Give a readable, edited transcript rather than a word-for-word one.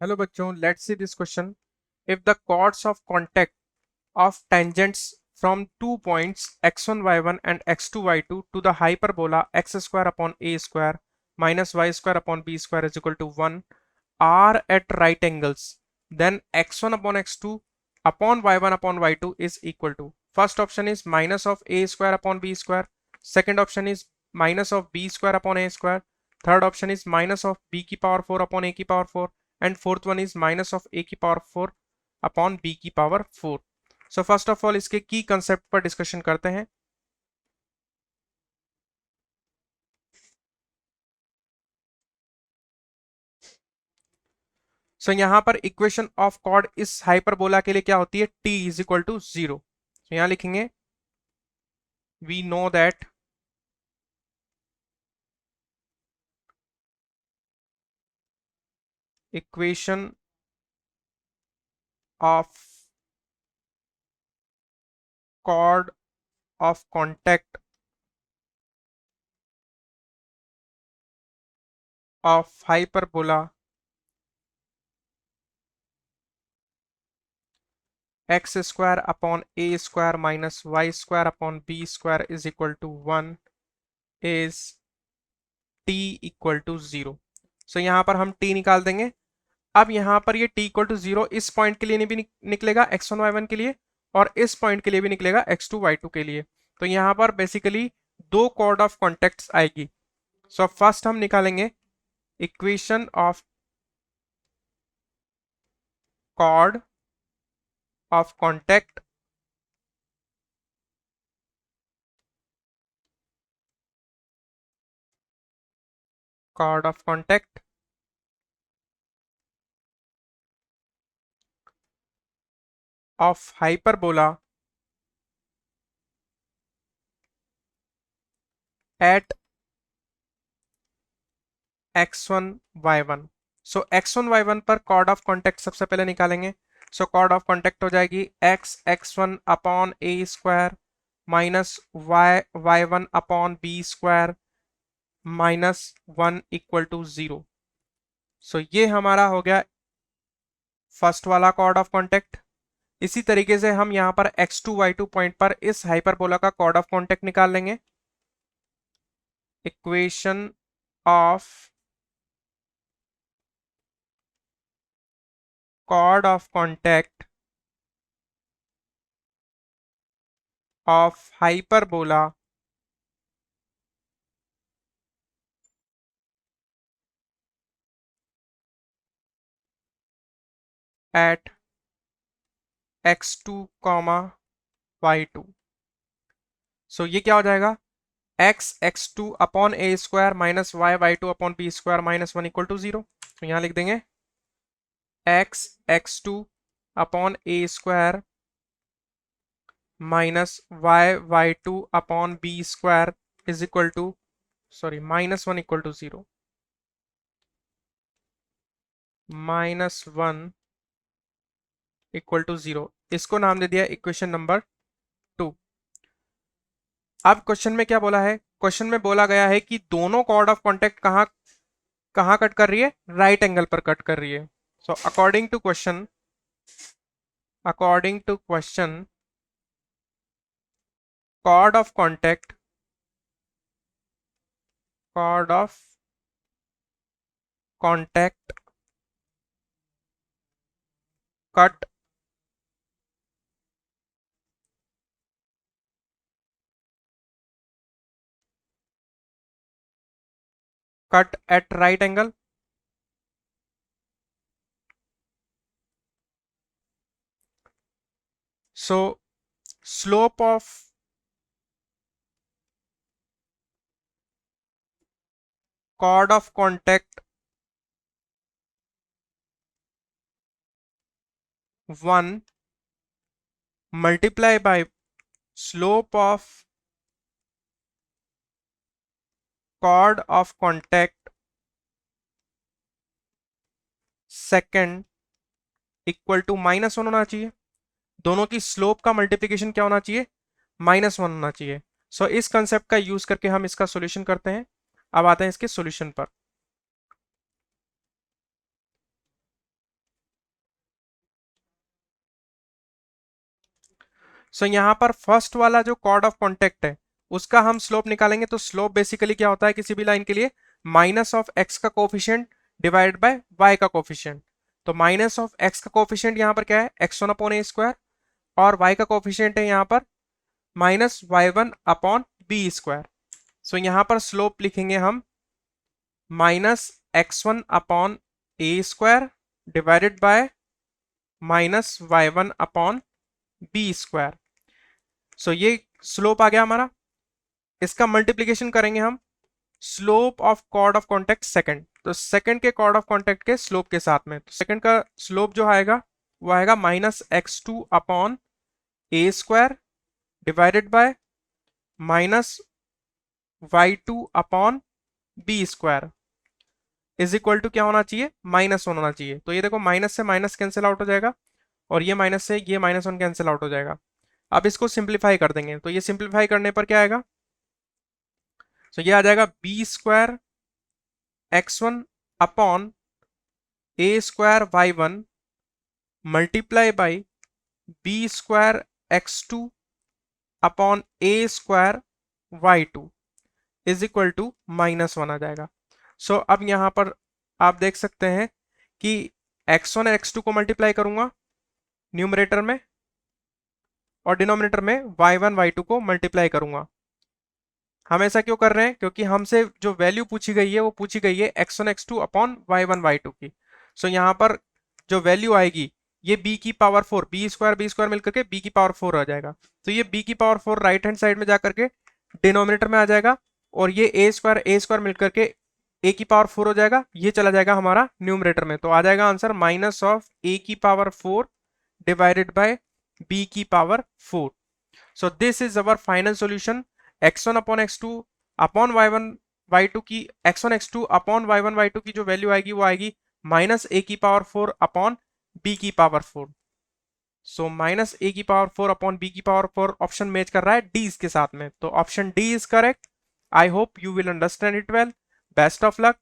Hello बच्चों, let's see this question. If the chords of contact of tangents from 2 points x1 y1 and x2 y2 to the hyperbola x square upon a square minus y square upon b square is equal to 1 are at right angles, then x1 upon x2 upon y1 upon y2 is equal to. First option is minus of a square upon b square. Second option is minus of b square upon a square. Third option is minus of b की power 4 upon a की power 4. And fourth one is minus of a की power 4 upon b की power 4. So first of all इसके की concept पर discussion करते हैं. So यहां पर इक्वेशन ऑफ कॉर्ड इस हाइपरबोला के लिए क्या होती है? t is equal to 0. तो यहां लिखेंगे we know that equation of chord of contact of hyperbola x square upon A square minus y square upon B square is equal to 1 is t equal to 0. So यहां पर हम t निकाल देंगे. अब यहां पर ये t इक्वल टू 0 इस पॉइंट के लिए भी निकलेगा x1 y1 के लिए, और इस पॉइंट के लिए भी निकलेगा x2 y2 के लिए. तो यहां पर बेसिकली दो कॉर्ड ऑफ कॉन्टेक्ट्स आएगी. सो फर्स्ट हम निकालेंगे equation of chord of contact chord of contact of hyperbola at x1 y1. So x1 y1 पर कॉर्ड ऑफ कॉन्टेक्ट सबसे पहले निकालेंगे. सो कॉर्ड ऑफ कॉन्टेक्ट हो जाएगी x1 upon A square minus y1 upon B square minus 1 equal to 0. So ये हमारा हो गया फर्स्ट वाला कॉर्ड ऑफ कॉन्टेक्ट. इसी तरीके से हम यहां पर x2 y2 पॉइंट पर इस हाइपरबोला का कॉर्ड ऑफ कॉन्टेक्ट निकाल लेंगे. इक्वेशन ऑफ chord of contact of hyperbola at x2 y2. So ये क्या हो जाएगा? x2 upon A square minus y2 upon B square minus 1 equal to 0. तो यहां लिख देंगे x2 upon A square minus y2 upon B square is equal to, sorry, minus 1 equal to 0. Minus 1 equal to 0. इसको नाम दे दिया equation number 2. अब question में क्या बोला है? क्वेश्चन में बोला गया है कि दोनों कॉर्ड ऑफ कॉन्टेक्ट कहां कहां कट कर रही है? राइट एंगल पर कट कर रही है. So according to question chord of contact cut cut at right angle. So slope of chord of contact 1 multiply by slope of chord of contact second equal to -1 होना चाहिए. दोनों की slope का multiplication क्या होना चाहिए? -1 होना चाहिए. सो इस कंसेप्ट का यूज करके हम इसका सॉल्यूशन करते हैं. अब आते हैं इसके सॉल्यूशन पर. सो यहाँ पर फर्स्ट वाला जो कॉर्ड ऑफ कॉन्टेक्ट है उसका हम स्लोप निकालेंगे। तो स्लोप बेसिकली क्या होता है किसी भी लाइन के लिए, माइनस ऑफ एक्स का कोफिशिएंट डिवाइडेड बाय वाई का कोफिशिएंट। तो माइनस ऑफ एक्स का कोफिशिएंट यहाँ पर क्या है, x1 अपॉन ए स्क्वायर, और y का कोफिशिएंट है यहाँ पर minus y1 upon B square. So यहाँ पर स्लोप लिखेंगे हम minus x1 upon A square divided by minus y1 upon B square. So ये स्लोप आ गया हमारा। इसका मल्टीप्लीकेशन करेंगे हम slope of chord of contact second, तो सेकंड के कॉर्ड ऑफ कॉन्टेक्ट के स्लोप के साथ में। तो सेकंड का स्लोप जो आएगा वो आएगा minus x2 upon A square divided by minus y2 upon B square is equal to क्या होना चाहिए, माइनस होना चाहिए। तो ये देखो माइनस से माइनस कैंसिल आउट हो जाएगा और ये माइनस से ये माइनस वन कैंसिल आउट हो जाएगा। अब इसको सिंप्लीफाई कर देंगे, तो ये सिंप्लीफाई करने पर क्या आएगा, तो ये आ जाएगा B square x1 upon A square y1 multiply by B square x2 upon A square y2 is equal to minus one आ जाएगा। सो अब यहां पर आप देख सकते हैं कि x1 और x2 को मल्टीप्लाई करूंगा न्यूमरेटर में और डिनोमिनेटर में y1 y2 को मल्टीप्लाई करूंगा। हम ऐसा क्यों कर रहे हैं, क्योंकि हमसे जो वैल्यू पूछी गई है वो पूछी गई है x1 x2 upon y1 y2 की। सो यहाँ पर जो वैल्यू आएगी ये b की पावर 4, बी स्क्वायर मिलकर के b की पावर 4 आ जाएगा। तो ये b की पावर 4 राइट हैंड साइड में जाकर के डिनोमिनेटर में आ जाएगा और ये ए स्क्वायर मिलकर के a की पावर 4 हो जाएगा, ये चला जाएगा हमारा न्यूमरेटर में। तो आ जाएगा आंसर माइनस ऑफ a की पावर 4 डिवाइडेड बाय b की power 4। So this is our final solution. x1 upon x2 upon y1 y2 की x1 x2 upon y1 y2 की जो वैल्यू आएगी वो आएगी माइनस a की पावर 4 अपॉन b की पावर 4। सो माइनस a की पावर 4 अपॉन b की पावर 4 ऑप्शन मैच कर रहा है d के साथ में, तो option D is correct. I hope you will understand it well. Best of luck.